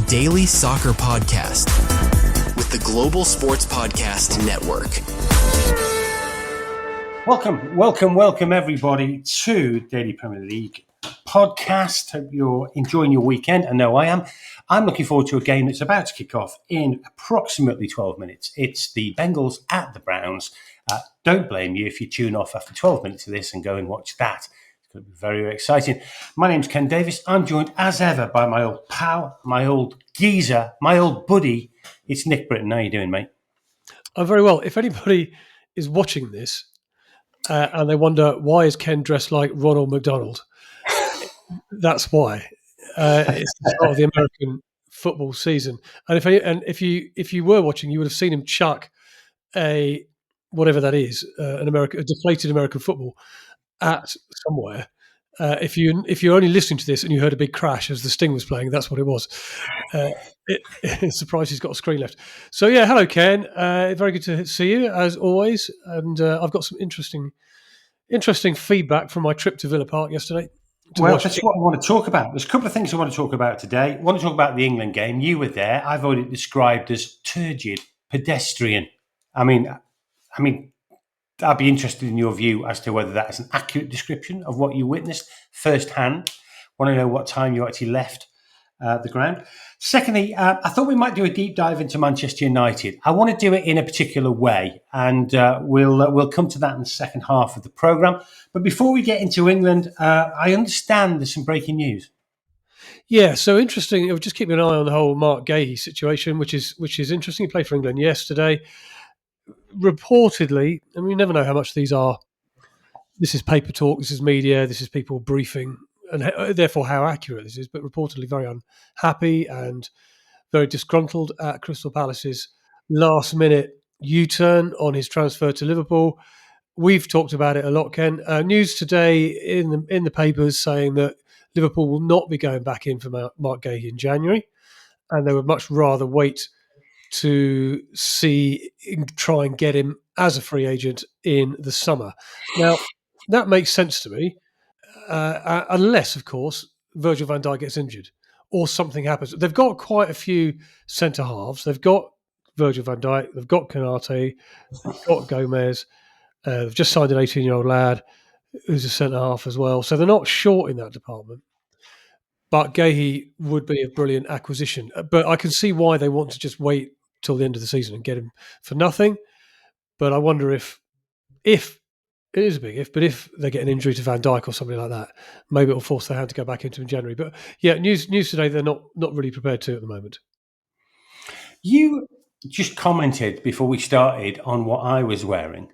daily soccer podcast with the Global Sports Podcast Network. Welcome everybody to Daily Premier League podcast. Hope you're enjoying your weekend. I know I am. I'm looking forward to a game that's about to kick off in approximately 12 minutes. It's the Bengals at the Browns. Don't blame you if you tune off after 12 minutes of this and go and watch that. It's going to be very, very exciting. My name's Ken Davis. I'm joined as ever by my old pal, my old geezer, my old buddy. It's Nick Britton. How you doing, mate? I'm very well. If anybody is watching this and they wonder why is Ken dressed like Ronald McDonald, that's why. It's the start of the American football season, and if you were watching, you would have seen him chuck a whatever that is, a deflated American football at somewhere. If you're only listening to this and you heard a big crash as the Sting was playing, that's what it was. It's surprised he's got a screen left. So yeah, hello Ken. Very good to see you as always. And I've got some interesting feedback from my trip to Villa Park yesterday. Well, that's what I want to talk about. There's a couple of things I want to talk about today. I want to talk about the England game. You were there. I've already described as turgid, pedestrian. I mean, I'd be interested in your view as to whether that is an accurate description of what you witnessed firsthand. Want to know what time you actually left the ground. Secondly, I thought we might do a deep dive into Manchester United. I want to do it in a particular way, and we'll come to that in the second half of the programme. But before we get into England, I understand there's some breaking news. Yeah, so interesting. Just keeping an eye on the whole Mark Gehi situation, which is interesting. He played for England yesterday. Reportedly, and we never know how much these are. This is paper talk. This is media. This is people briefing, and therefore how accurate this is. But reportedly, very unhappy and very disgruntled at Crystal Palace's last-minute U-turn on his transfer to Liverpool. We've talked about it a lot, Ken. News today in the papers saying that Liverpool will not be going back in for Mark Gehi in January, and they would much rather wait to try and get him as a free agent in the summer. Now, that makes sense to me, unless, of course, Virgil van Dijk gets injured or something happens. They've got quite a few centre-halves. They've got Virgil van Dijk, they've got Konate, they've got Gomez. They've just signed an 18-year-old lad who's a centre-half as well. So they're not short in that department. But Gehi would be a brilliant acquisition. But I can see why they want to just wait till the end of the season and get him for nothing. But I wonder if it is a big if, but if they get an injury to Van Dijk or something like that, maybe it'll force their hand to go back into in January. But yeah, news today, they're not really prepared to at the moment. You just commented before we started on what I was wearing.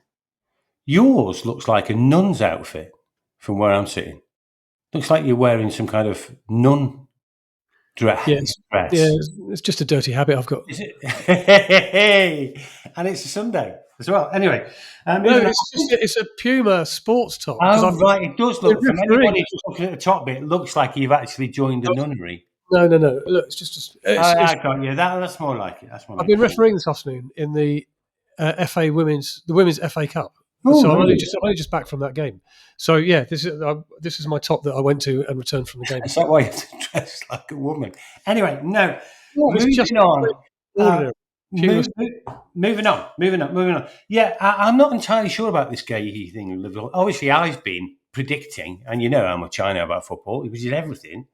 Yours looks like a nun's outfit from where I'm sitting. Looks like you're wearing some kind of nun dress. Yeah, it's just a dirty habit I've got. Is it? And it's a Sunday as well. Anyway. It's a Puma sports top. Oh, right. It does look, from anybody just looking at the top bit, it looks like you've actually joined a nunnery. No. Look, it's just... I got you. That's more like it. I've been refereeing this afternoon in the women's FA Cup. Oh, so really? I'm only just back from that game. So yeah, this is my top that I went to and returned from the game. Is that why you're dressed like a woman? Anyway, no. Moving on. Yeah, I'm not entirely sure about this Gehi thing in Liverpool. Obviously, I've been predicting, and you know how much I know about football, because it's everything,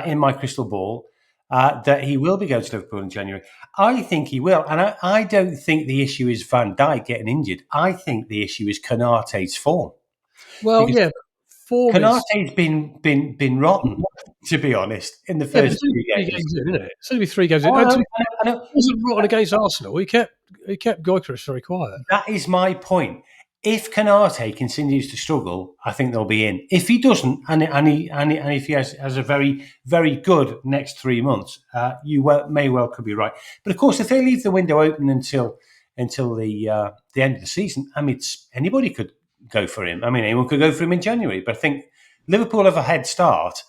in my crystal ball, that he will be going to Liverpool in January. I think he will. And I don't think the issue is Van Dijk getting injured. I think the issue is Konate's form. Well, yeah. Konate's been rotten, to be honest, in the first 3 games. It's only 3 games in. I know. He wasn't rotten against Arsenal. He kept Gyökeres very quiet. That is my point. If Konate continues to struggle, I think they'll be in. If he doesn't, and if he has a very, very good next 3 months, you may well could be right. But of course, if they leave the window open until the end of the season, I mean, anybody could go for him. I mean, anyone could go for him in January. But I think Liverpool have a head start.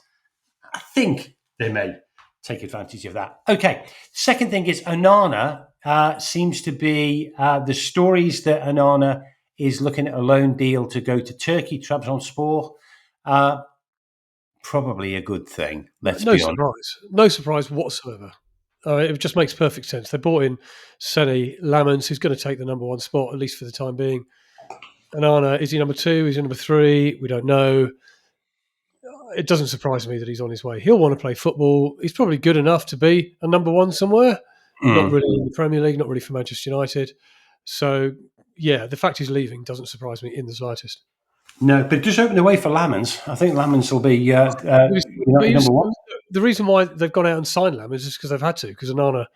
I think they may take advantage of that. Okay. Second thing is Onana seems to be the stories that Onana is looking at a loan deal to go to Turkey, Trabzonspor. Probably a good thing, let's be honest. No surprise whatsoever. It just makes perfect sense. They brought in Sene Lamans, who's going to take the number one spot, at least for the time being. Onana, is he number 2? Is he number 3? We don't know. It doesn't surprise me that he's on his way. He'll want to play football. He's probably good enough to be a number one somewhere. Not really in the Premier League, not really for Manchester United. So, yeah, the fact he's leaving doesn't surprise me in the slightest. No, but just open the way for Lamans. I think Lamans will be number one. The reason why they've gone out and signed Lamans is because they've had to, because Onana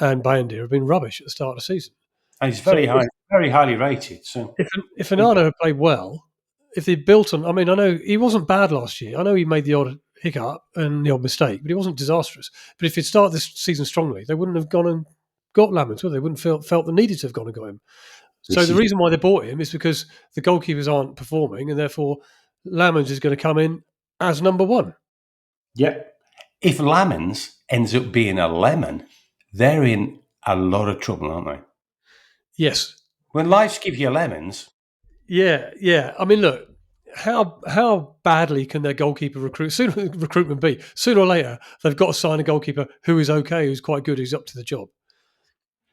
and Bioniq have been rubbish at the start of the season. And he's very highly rated. So if Onana had played well, if they built on, I mean, I know he wasn't bad last year. I know he made the odd hiccup and the odd mistake, but he wasn't disastrous. But if he'd started this season strongly, they wouldn't have gone and got Lamans, would they? They wouldn't felt they needed to have gone and got him. So the reason why they bought him is because the goalkeepers aren't performing, and therefore Lamans is going to come in as number one. Yeah. If Lamans ends up being a lemon, they're in a lot of trouble, aren't they? Yes. When lives give you lemons. Yeah. I mean, look, how badly can their goalkeeper recruitment be? Sooner or later, they've got to sign a goalkeeper who is okay, who's quite good, who's up to the job.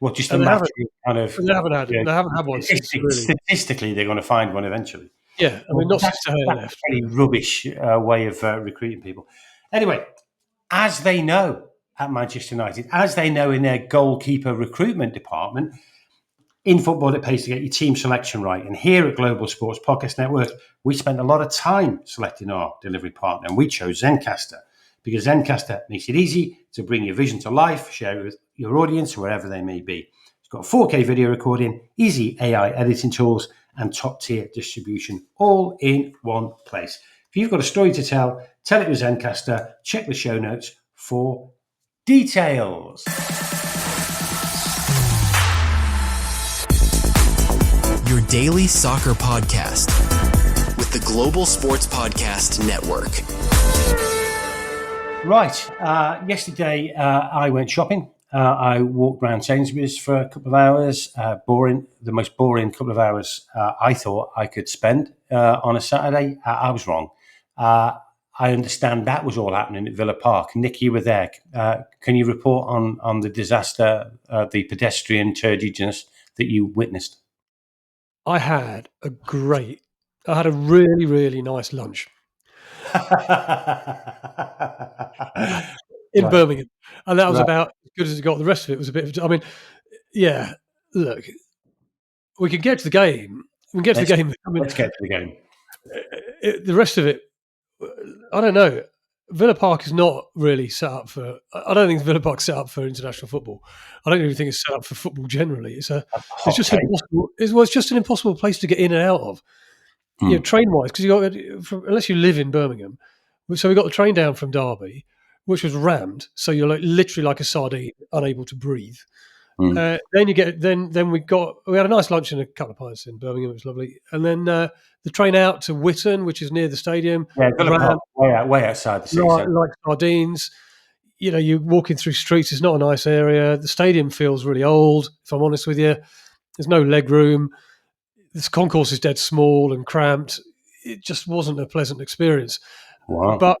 Well, just a matter kind of. They haven't had one since, really. Statistically, they're going to find one eventually. Yeah, I mean, not since Gehi left. That's a pretty rubbish way of recruiting people. Anyway, as they know at Manchester United, as they know in their goalkeeper recruitment department, in football, it pays to get your team selection right. And here at Global Sports Podcast Network, we spent a lot of time selecting our delivery partner, and we chose Zencastr because Zencastr makes it easy to bring your vision to life, share it with your audience wherever they may be. It's got 4K video recording, easy AI editing tools, and top-tier distribution all in one place. If you've got a story to tell it with Zencastr. Check the show notes for details. Your daily soccer podcast with the Global Sports Podcast Network. Right. Yesterday, I went shopping. I walked around Sainsbury's for a couple of hours. The most boring couple of hours I thought I could spend on a Saturday. I was wrong. I understand that was all happening at Villa Park. Nick, you were there. Can you report on the disaster, the pedestrian turgidness that you witnessed? I had a really, really nice lunch in Birmingham. And that was about as good as it got. The rest of it was a bit of, look, we could get to the game. Let's get to the game. The rest of it, I don't know. Villa Park is not really set up for. I don't think Villa Park's set up for international football. I don't even think it's set up for football generally. It's just impossible. It's just an impossible place to get in and out of. Train wise, because unless you live in Birmingham. So we got the train down from Derby, which was rammed. So you're literally like a sardine, unable to breathe. Then we had a nice lunch and a couple of pints in Birmingham. It was lovely, and then the train out to Witton, which is near the stadium. Yeah, way outside the city. Like sardines. You're walking through streets. It's not a nice area. The stadium feels really old. If I'm honest with you, there's no leg room. This concourse is dead small and cramped. It just wasn't a pleasant experience. Wow. But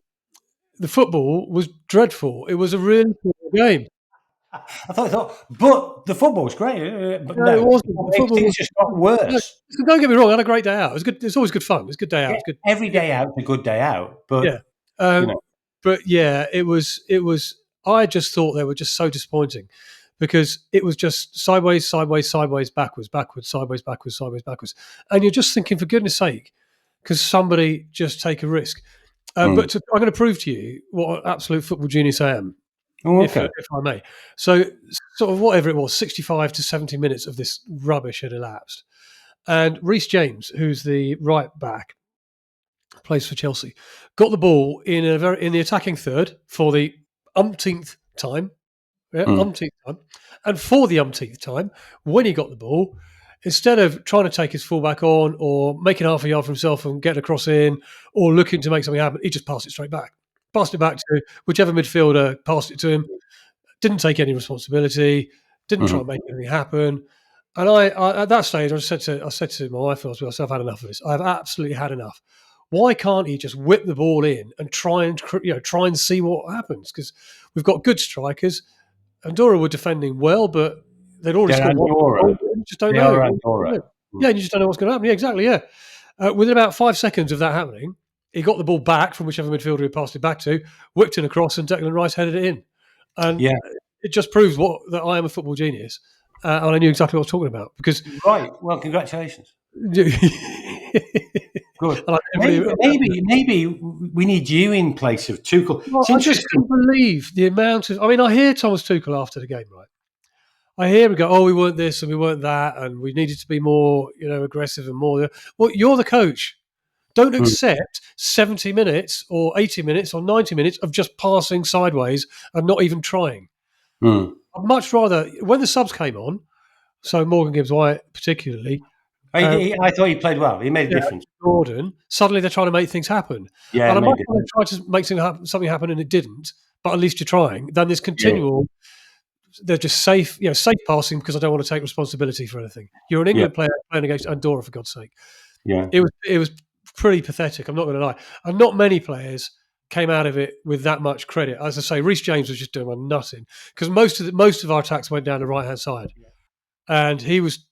the football was dreadful. It was a really poor game. I thought, but the football was great. But no, it wasn't. The football was just got worse. No, don't get me wrong. I had a great day out. It was good. It's always good fun. It was a good day out. Yeah, it's good. Every day out is a good day out. But but yeah, it was. I just thought they were just so disappointing because it was just sideways, backwards, sideways, and you're just thinking, for goodness sake, can somebody just take a risk? But I'm going to prove to you what an absolute football genius I am. If I may. So sort of whatever it was, 65 to 70 minutes of this rubbish had elapsed. And Reece James, who's the right back, plays for Chelsea, got the ball in the attacking third for the umpteenth time. Umpteenth time. And for the umpteenth time, when he got the ball, instead of trying to take his fullback on or making half a yard for himself and getting a cross in or looking to make something happen, he just passed it straight back. Passed it back to whichever midfielder passed it to him. Didn't take any responsibility. Didn't try and make anything happen. And I at that stage, I said to my wife, I've had enough of this. I've absolutely had enough. Why can't he just whip the ball in and try and see what happens? Because we've got good strikers, Andorra were defending well, but they'd already They're scored one Andorra. goal. You just don't They know. are Andorra. Yeah, you just don't know what's going to happen. Yeah, exactly. Yeah. Within about 5 seconds of that happening, he got the ball back from whichever midfielder he passed it back to, whipped it across, and Declan Rice headed it in. And Yeah. it just proves that I am a football genius, and I knew exactly what I was talking about because. Right. Well, congratulations. Good. And Maybe we need you in place of Tuchel. Well, It's I just interesting. can't believe the amount of. I mean, I hear Thomas Tuchel after the game, right? I hear him go, "Oh, we weren't this and we weren't that, and we needed to be more, aggressive and more." Well, you're the coach. Don't accept 70 minutes or 80 minutes or 90 minutes of just passing sideways and not even trying. Mm. I'd much rather when the subs came on. So Morgan Gibbs-White, particularly. I thought he played well. He made a difference. Gordon. Suddenly they're trying to make things happen. Yeah, And I might try to make something happen and it didn't, but at least you're trying. Then there's continual. They're just safe passing because I don't want to take responsibility for anything. You're an England player playing against Andorra, for God's sake. Yeah, it was pretty pathetic. I'm not going to lie, and not many players came out of it with that much credit. As I say, Reece James was just doing a nutting because most of our attacks went down the right hand side. And he was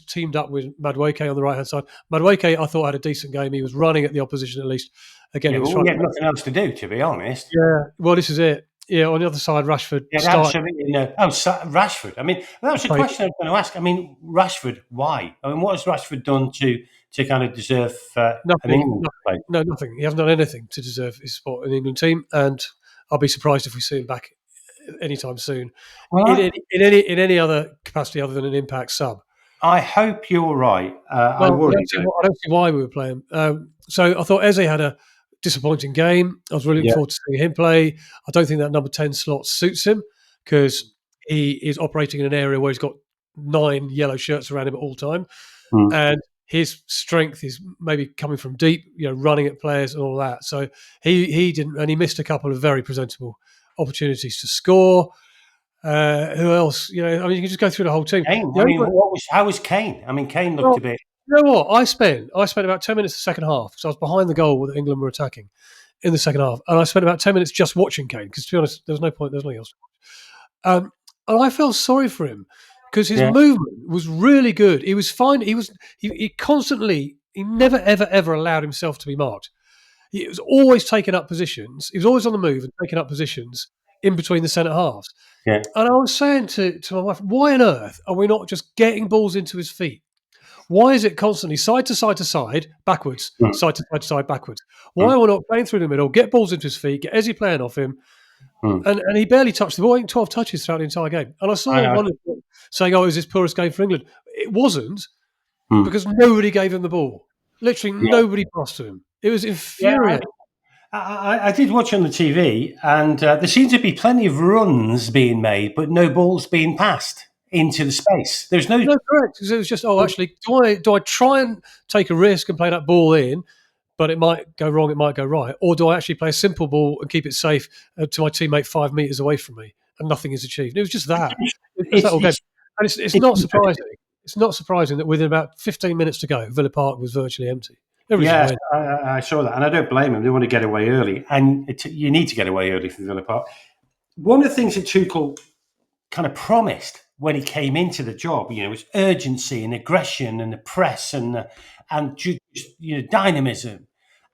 teamed up with Madueke on the right hand side. Madueke, I thought, had a decent game. He was running at the opposition at least. Again, he was we had nothing else to do, to be honest. Yeah, well, this is it. Yeah, on the other side, Rashford. Absolutely no. Oh, Rashford. I mean, that was a question I was going to ask. I mean, Rashford, why? I mean, what has Rashford done to kind of deserve an England play? No, nothing. He hasn't done anything to deserve his spot in the England team, and I'll be surprised if we see him back anytime soon in any other capacity other than an impact sub. I hope you're right. I don't see why we were playing. So I thought Eze had a disappointing game. I was really looking forward to seeing him play. I don't think that number 10 slot suits him because he is operating in an area where he's got 9 yellow shirts around him at all time, and his strength is maybe coming from deep, running at players and all that. So he didn't, and he missed a couple of very presentable opportunities to score. Who else? You can just go through the whole team. How was Kane? I mean, Kane looked a bit. You know what? I spent about 10 minutes the second half because I was behind the goal that England were attacking in the second half, and I spent about 10 minutes just watching Kane because, to be honest, there was no point. There's nothing else. And I felt sorry for him because his movement was really good. He was fine. He constantly. He never ever allowed himself to be marked. He was always taking up positions. He was always on the move and taking up positions in between the centre halves. Yeah. And I was saying to my wife, why on earth are we not just getting balls into his feet? Why is it constantly side to side to side, backwards, side to side, backwards? Why are we not playing through the middle, get balls into his feet, get Eze playing off him? And he barely touched the ball. I think 12 touches throughout the entire game. And I saw one saying, "Oh, is this poorest game for England?" It wasn't because nobody gave him the ball. Literally nobody passed to him. It was infuriating. I did watch on the TV, and there seemed to be plenty of runs being made, but no balls being passed into the space. There's no correct. It was just, actually, do I try and take a risk and play that ball in, but it might go wrong, it might go right, or do I actually play a simple ball and keep it safe to my teammate 5 meters away from me, and nothing is achieved? It was just that. It's not surprising. It's not surprising that within about 15 minutes to go, Villa Park was virtually empty. I saw that, and I don't blame him. They want to get away early, and you need to get away early from Villa Park. One of the things that Tuchel kind of promised when he came into the job, was urgency and aggression and the press and dynamism,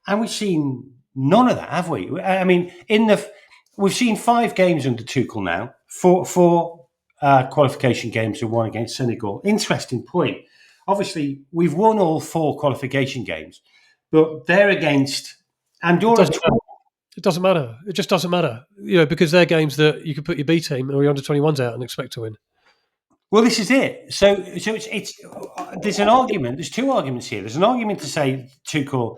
and we've seen none of that, have we? I mean, we've seen 5 games under Tuchel now, four qualification games and 1 against Senegal. Interesting point. Obviously, we've won all 4 qualification games, but they're against Andorra. It doesn't matter. It just doesn't matter, because they're games that you could put your B team or your under-21s out and expect to win. Well, this is it. So it's there's an argument. There's 2 arguments here. There's an argument to say Tuchel.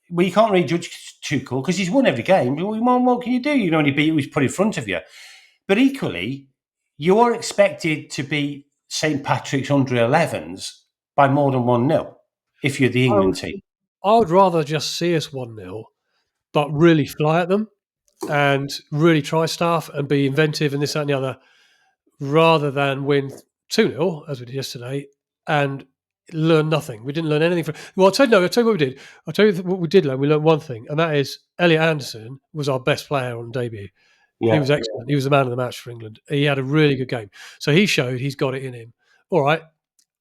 Well, you can't really judge Tuchel because he's won every game. What can you do? You can only beat who's put in front of you. But equally, you are expected to beat St. Patrick's under 11s by more than 1-0 if you're the England team. I would rather just see us 1-0, but really fly at them and really try stuff and be inventive and this, that, and the other, rather than win 2-0, as we did yesterday, and learn nothing. We didn't learn anything from. Well, I'll tell you what we did. I'll tell you what we did learn. We learned one thing, and that is Elliot Anderson was our best player on debut. Yeah. He was excellent. He was the man of the match for England. He had a really good game. So he showed he's got it in him. All right,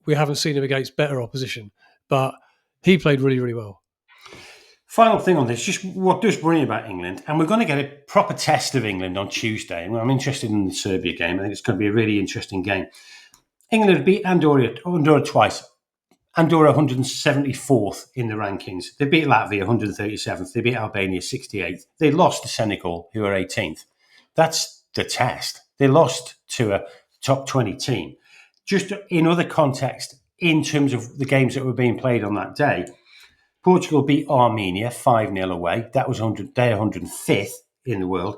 we haven't seen him against better opposition, but he played really, really well. Final thing on this, just what does worry about England, and we're going to get a proper test of England on Tuesday. I'm interested in the Serbia game. I think it's going to be a really interesting game. England beat Andorra twice. Andorra 174th in the rankings. They beat Latvia 137th. They beat Albania 68th. They lost to Senegal, who are 18th. That's the test. They lost to a top 20 team. Just in other context, in terms of the games that were being played on that day, Portugal beat Armenia 5-0 away. That was they're 105th in the world.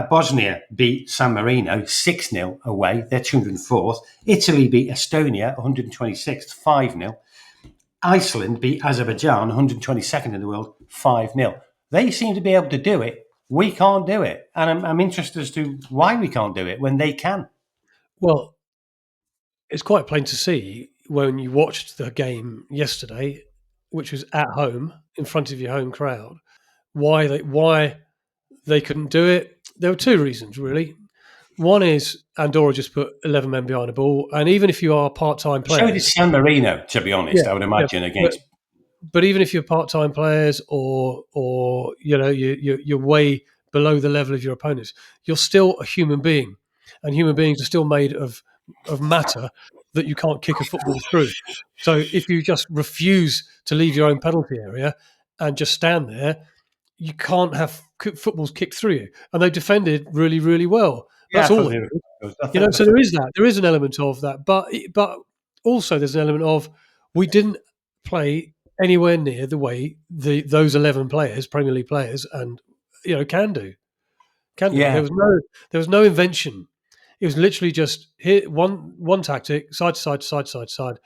Bosnia beat San Marino 6-0 away. They're 204th. Italy beat Estonia 126th, 5-0. Iceland beat Azerbaijan 122nd in the world, 5-0. They seem to be able to do it. We can't do it. And I'm interested as to why we can't do it when they can. Well, it's quite plain to see when you watched the game yesterday, which was at home in front of your home crowd, why they couldn't do it. There were two reasons, really. One is Andorra just put 11 men behind the ball, and even if you are part-time players, So did San Marino, to be honest. I would imagine against. But even if you're part-time players, or you're way below the level of your opponents, you're still a human being, and human beings are still made of matter that you can't kick a football through. So if you just refuse to leave your own penalty area and just stand there, you can't have footballs kicked through you. And they defended really, really well. That's all. So there is that. There is an element of that, but also there's an element of we didn't play anywhere near the way those 11 players, Premier League players, and can do. Yeah. There was no invention. It was literally just here one tactic, side to side, side to side to side.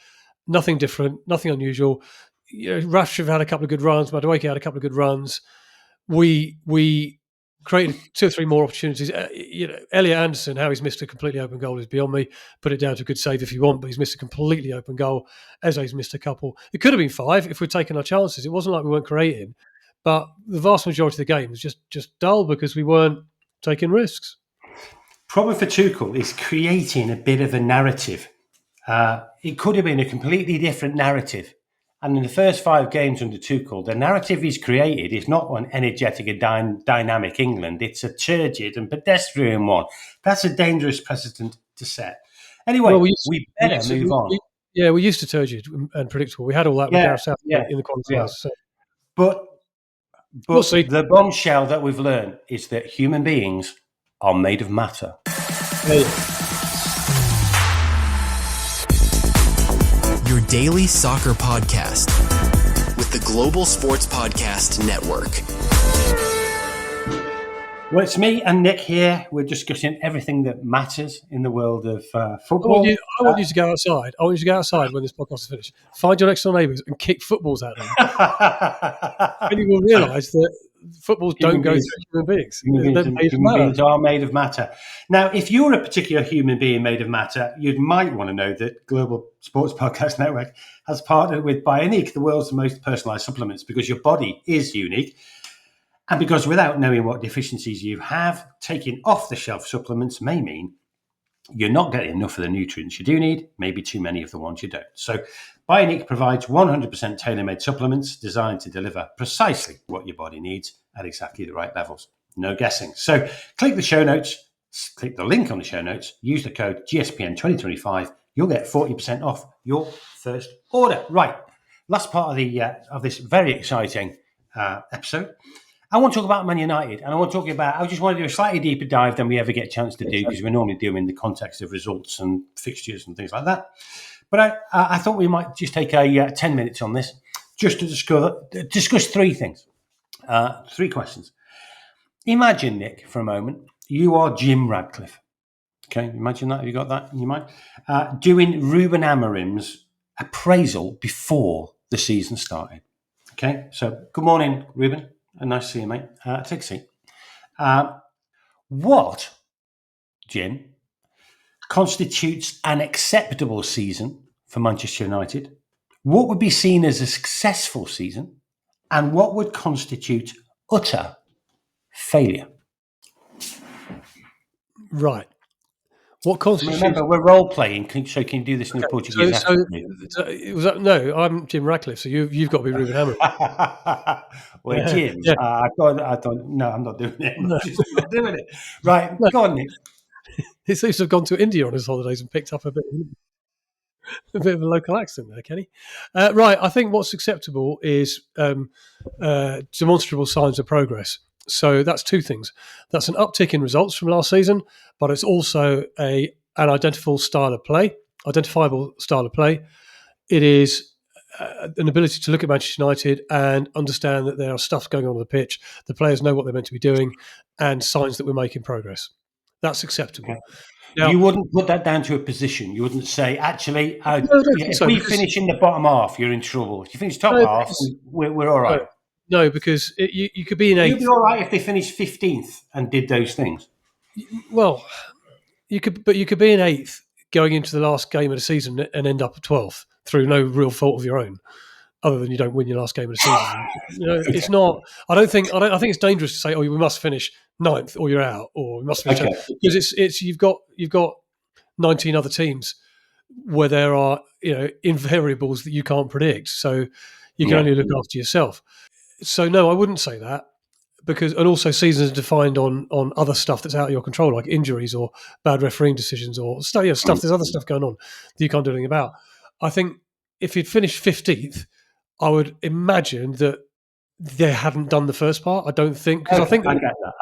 Nothing different, nothing unusual. Rashford had a couple of good runs. Madueke had a couple of good runs. We created 2 or 3 more opportunities. Elliot Anderson, how he's missed a completely open goal is beyond me. Put it down to a good save if you want, but he's missed a completely open goal. Eze's missed a couple. It could have been 5 if we'd taken our chances. It wasn't like we weren't creating, but the vast majority of the game was just dull because we weren't taking risks. Problem for Tuchel is creating a bit of a narrative. It could have been a completely different narrative. And in the first 5 games under Tuchel, the narrative he's created is not an energetic and dynamic England. It's a turgid and pedestrian one. That's a dangerous precedent to set. Anyway, we better move on. We used to turgid and predictable. We had all that with Gareth Southgate in the qualifiers. Yeah. So. But We'll see. The bombshell that we've learned is that human beings are made of matter. Your daily soccer podcast with the Global Sports Podcast Network. Well, it's me and Nick here. We're discussing everything that matters in the world of football. I want you to go outside. I want you to go outside when this podcast is finished. Find your next door neighbours and kick footballs at them. And you will realise that footballs don't go through human beings. Human beings are made of matter. Now, if you're a particular human being made of matter, you might want to know that Global Sports Podcast Network has partnered with Bionique, the world's most personalised supplements, because your body is unique. And because without knowing what deficiencies you have, taking off-the-shelf supplements may mean you're not getting enough of the nutrients you do need, maybe too many of the ones you don't. So Bionique provides 100% tailor-made supplements designed to deliver precisely what your body needs at exactly the right levels. No guessing. So click the show notes, click the link on the show notes, use the code GSPN2025. You'll get 40% off your first order. Right. Last part of this very exciting episode. I want to talk about Man United, and I just want to do a slightly deeper dive than we ever get a chance to do because we're normally doing the context of results and fixtures and things like that. But I thought we might just take 10 minutes on this just to discuss 3 things, 3 questions. Imagine, Nick, for a moment, you are Jim Radcliffe. Okay, imagine that. Have you got that in your mind? Doing Reuben Amorim's appraisal before the season started. Okay, so good morning, Reuben. Nice to see you, mate. Take a seat. What, Jim, constitutes an acceptable season for Manchester United? What would be seen as a successful season? And what would constitute utter failure? Right. What constitutes? Remember, we're role playing, so can you do this in a Portuguese So accent? Please? was that, no? I'm Jim Radcliffe. So you've got to be Reuben Amorim. Well, Jim, Yeah. I don't. No, I'm not doing it. I'm No, just not doing it. Right, no. go on, Nick. He seems to have gone to India on his holidays and picked up a bit of a local accent there, Kenny. Right. I think what's acceptable is demonstrable signs of progress. So that's two things. That's an uptick in results from last season, but it's also an identifiable style of play. It is an ability to look at Manchester United and understand that there are stuff going on the pitch. The players know what they're meant to be doing, and signs that we're making progress. That's acceptable. Okay. Now, You wouldn't put that down to a position. You wouldn't say, actually, no, I don't think if so. we finish in the bottom half, you're in trouble. If you finish top No, half, because, we're all right. no, because you could be in You'd eighth. be all right if they finished 15th and did those things. Well, you could be in eighth going into the last game of the season and end up at 12th through no real fault of your own, other than you don't win your last game of the season. It's not. I think it's dangerous to say, "Oh, we must finish ninth, or you're out," or "We must finish," Okay. because it's you've got 19 other teams where there are invariables that you can't predict, so you can only look after yourself. So no, I wouldn't say that. Because and also seasons are defined on other stuff that's out of your control, like injuries or bad refereeing decisions or stuff. There's other stuff going on that you can't do anything about. I think if you'd finished 15th, I would imagine that they hadn't done the first part. I don't think because I think I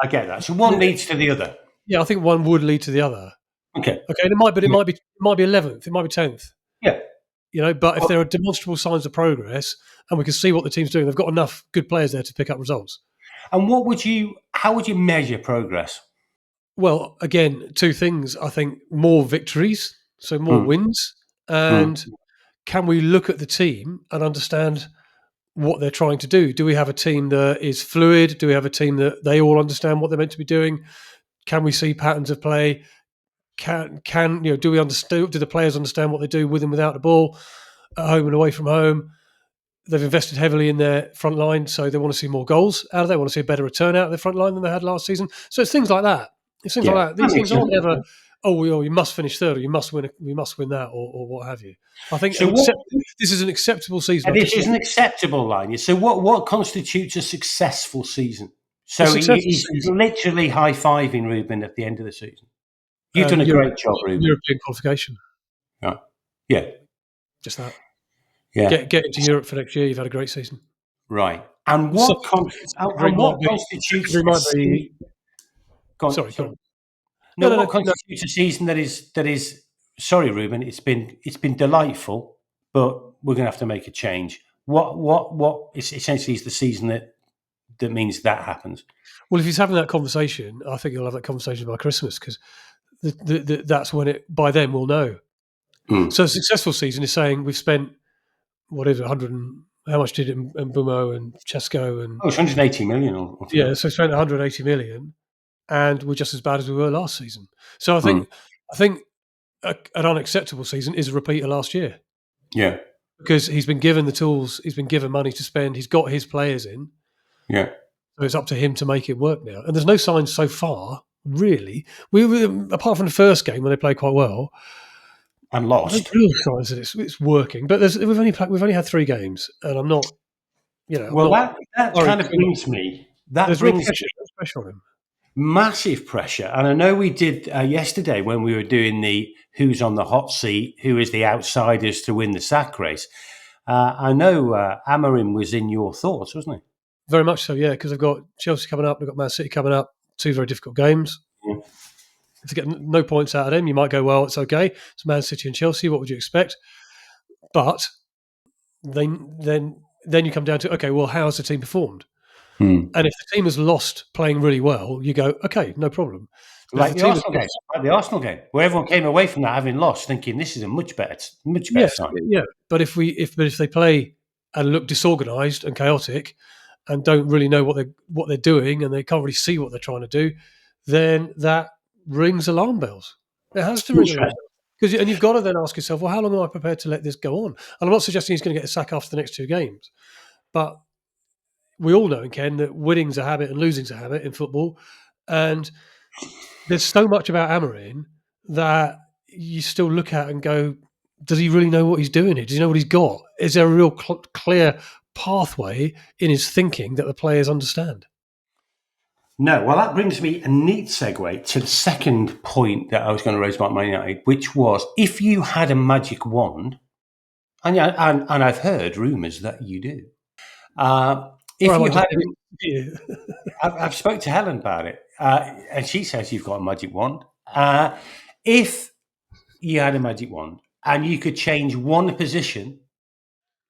get that. So one leads to the other. I think one would lead to the other. Okay. And it might be 11th, it might be 10th. Yeah. But if there are demonstrable signs of progress and we can see what the team's doing, they've got enough good players there to pick up results. And how would you measure progress? Well, again, two things. I think more victories, so more wins, and can we look at the team and understand what they're trying to do? Do we have a team that is fluid? Do we have a team that they all understand what they're meant to be doing? Can we see patterns of play? Do we understand? Do the players understand what they do with and without the ball, at home and away from home? They've invested heavily in their front line, so they want to see more goals out of it. They want to see a better return out of their front line than they had last season. So it's things like that. These things aren't ever, you must finish third, or you must win that, or what have you. I think this is an acceptable season. This is an acceptable line. So what constitutes a successful season? So he's literally high-fiving Reuben at the end of the season. You've done a great job, Reuben. European qualification. Yeah. Just that. Yeah. Get into Europe for next year. You've had a great season. Right. And what constitutes Sorry, go on. What constitutes a season that is sorry, Reuben, it's been delightful, but we're gonna have to make a change. What essentially is the season that means that happens? Well, if he's having that conversation, I think he'll have that conversation by Christmas because that's when by then we'll know. So a successful season is saying we've spent whatever 100 and how much did it in Bumo and Chesco and it's 180 million. So we spent 180 million, and we're just as bad as we were last season. So I think an unacceptable season is a repeat of last year. Yeah, because he's been given the tools, he's been given money to spend, he's got his players in. Yeah, so it's up to him to make it work now. And there's no signs so far, really. We were, apart from the first game when they played quite well. And lost. Real signs that it's working, but we've only had 3 games, and I'm not, Well, that kind of brings me. There's real pressure on him. Massive pressure, and I know we did yesterday when we were doing the who's on the hot seat, who is the outsiders to win the sack race. I know Amorim was in your thoughts, wasn't he? Very much so, yeah. Because they've got Chelsea coming up, they've got Man City coming up, 2 very difficult games. Yeah. To get no points out of them, you might go, well, it's okay. It's Man City and Chelsea. What would you expect? But then you come down to, okay, well, how has the team performed? And if the team has lost playing really well, you go, okay, no problem. Like the Arsenal game, where everyone came away from that having lost, thinking this is a much better sign. Yeah, but if they play and look disorganised and chaotic, and don't really know what they're doing, and they can't really see what they're trying to do, then that rings alarm bells. It has to ring alarm bells. And you've got to then ask yourself, well, how long am I prepared to let this go on? And I'm not suggesting he's going to get a sack after the next 2 games, but we all know, Ken, that winning's a habit and losing's a habit in football. And there's so much about Amorim that you still look at and go, does he really know what he's doing here? Does he know what he's got? Is there a real clear pathway in his thinking that the players understand? No, well, that brings me a neat segue to the second point that I was going to raise about Man United, which was if you had a magic wand, and I've heard rumours that you do. If you had, I've spoke to Helen about it, and she says you've got a magic wand. If you had a magic wand and you could change one position,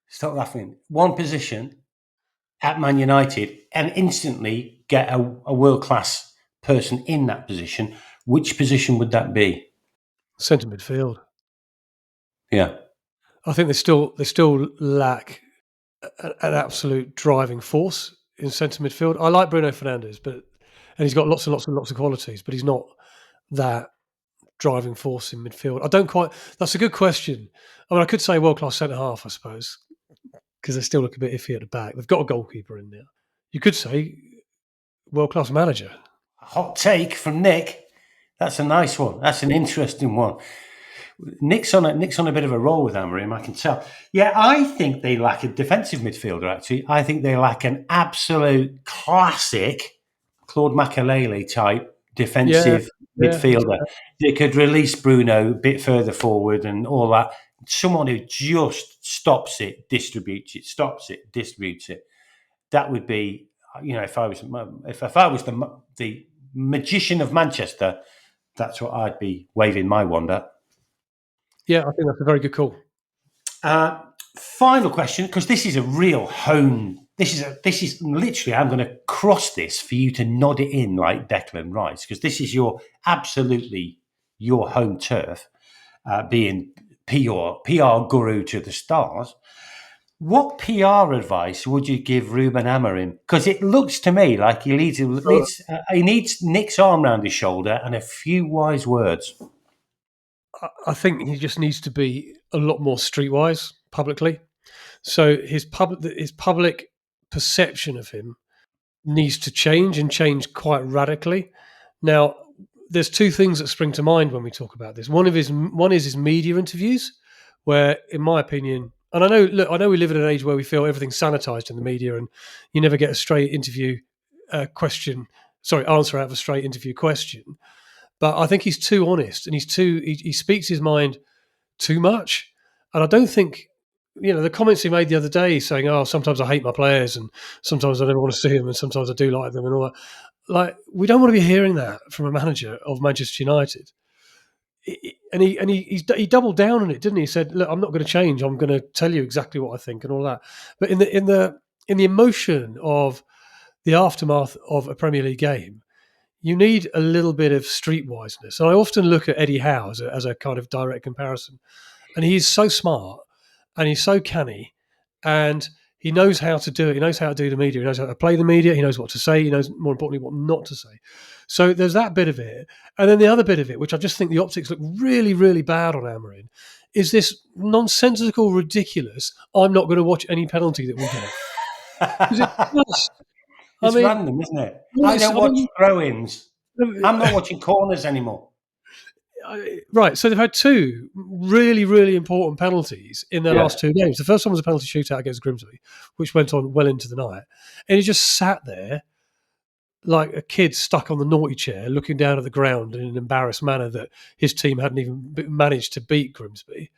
stop laughing, one position at Man United and instantly get a world-class person in that position, which position would that be? Centre midfield. Yeah. I think they still lack an absolute driving force in centre midfield. I like Bruno Fernandes, and he's got lots and lots and lots of qualities, but he's not that driving force in midfield. I don't quite. That's a good question. I mean, I could say world-class centre half, I suppose, because they still look a bit iffy at the back. They've got a goalkeeper in there. You could say world-class manager. A hot take from Nick. That's a nice one. That's an interesting one. Nick's on a bit of a roll with Amorim, I can tell. Yeah, I think they lack a defensive midfielder, actually. I think they lack an absolute classic Claude Makelele type defensive midfielder. They could release Bruno a bit further forward and all that. Someone who just stops it, distributes it, stops it, distributes it. That would be, if I was the magician of Manchester, that's what I'd be waving my wand at. Yeah, I think that's a very good call. Final question, because this is a real home. This is literally, I'm going to cross this for you to nod it in like Declan Rice, because this is absolutely your home turf, being PR guru to the stars. What PR advice would you give Reuben Amorim? Because it looks to me like he needs Nick's arm around his shoulder and a few wise words. I think he just needs to be a lot more streetwise publicly. So his public perception of him needs to change quite radically. Now, there's two things that spring to mind when we talk about this. One is his media interviews, where, in my opinion, and I know we live in an age where we feel everything's sanitized in the media, and you never get a straight interview answer out of a straight interview question. But I think he's too honest, and he speaks his mind too much. And I don't think, the comments he made the other day saying, "Oh, sometimes I hate my players, and sometimes I never want to see them, and sometimes I do like them," and all that. Like, we don't want to be hearing that from a manager of Manchester United. And he doubled down on it, didn't he? He said, "Look, I'm not going to change. I'm going to tell you exactly what I think and all that." But in the emotion of the aftermath of a Premier League game, you need a little bit of streetwiseness. And I often look at Eddie Howe as a kind of direct comparison. And he's so smart and he's so canny and he knows how to do it. He knows how to do the media. He knows how to play the media. He knows what to say. He knows, more importantly, what not to say. So there's that bit of it. And then the other bit of it, which I just think the optics look really, really bad on Amorim, is this nonsensical, ridiculous, I'm not going to watch any penalty that we get. It's random, isn't it? I don't watch throw-ins. I'm not watching corners anymore. Right, so they've had two really, really important penalties in their last two games. The first one was a penalty shootout against Grimsby, which went on well into the night. And he just sat there like a kid stuck on the naughty chair, looking down at the ground in an embarrassed manner that his team hadn't even managed to beat Grimsby.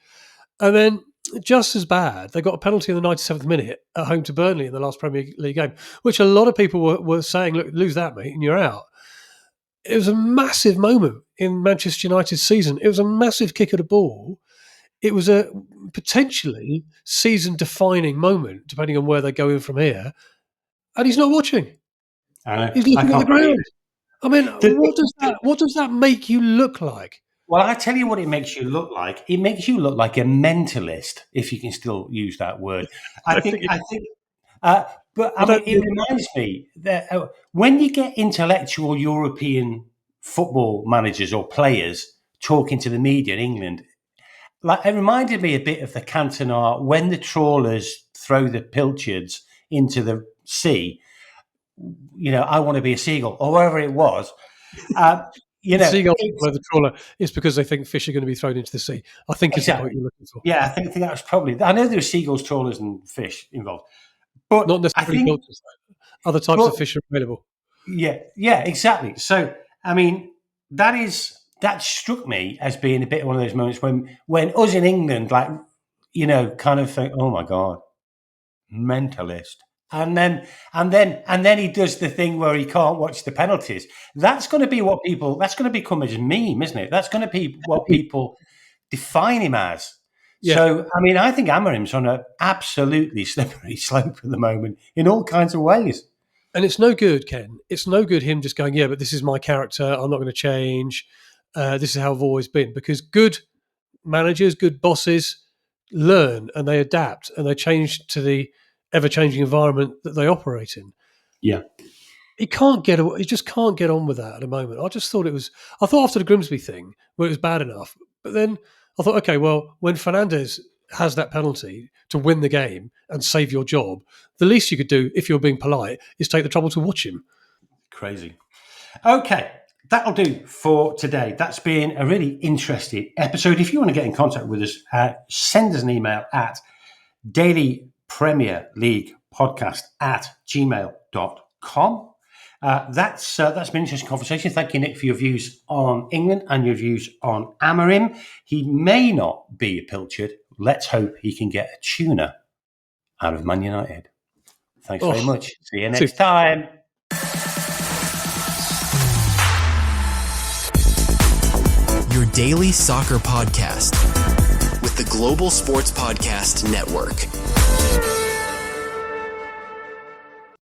And then, just as bad, they got a penalty in the 97th minute at home to Burnley in the last Premier League game, which a lot of people were saying, "Look, lose that, mate, and you're out." It was a massive moment in Manchester United's season. It was a massive kick at the ball. It was a potentially season-defining moment, depending on where they go in from here. And he's not watching. He's looking at the ground. I mean, what does that make you look like? Well, I tell you what it makes you look like. It makes you look like a mentalist, if you can still use that word. It reminds me that when you get intellectual European football managers or players talking to the media in England, like, it reminded me a bit of the Cantona when the trawlers throw the pilchards into the sea. I want to be a seagull, or wherever it was. You The know, seagulls follow the trawler is because they think fish are going to be thrown into the sea. I think is the point you're looking for. Yeah, I think that was probably. I know there were seagulls, trawlers, and fish involved, but Not I necessarily think pilchards. Other types of fish are available. Yeah, exactly. So, I mean, that struck me as being a bit one of those moments when us in England, like, you know, kind of think, oh my God, mentalist. And then he does the thing where he can't watch the penalties. That's going to be that's going to become his meme, isn't it? That's going to be what people define him as. Yeah. So, I mean, I think Amorim's on an absolutely slippery slope at the moment in all kinds of ways. And it's no good, Ken. It's no good him just going, yeah, but this is my character. I'm not going to change. This is how I've always been. Because good managers, good bosses learn and they adapt and they change to the ever-changing environment that they operate in. Yeah. He just can't get on with that at the moment. I thought after the Grimsby thing, where it was bad enough, but then I thought, okay, well, when Fernandes has that penalty to win the game and save your job, the least you could do, if you're being polite, is take the trouble to watch him. Crazy. Okay, that'll do for today. That's been a really interesting episode. If you want to get in contact with us, send us an email at dailypremierleaguepodcast@gmail.com. That's been an interesting conversation. Thank you, Nick, for your views on England and your views on Amorim. He may not be a pilchard. Let's hope he can get a tuna out of Man United. Thanks very much. See you next time. Your daily soccer podcast with the Global Sports Podcast Network.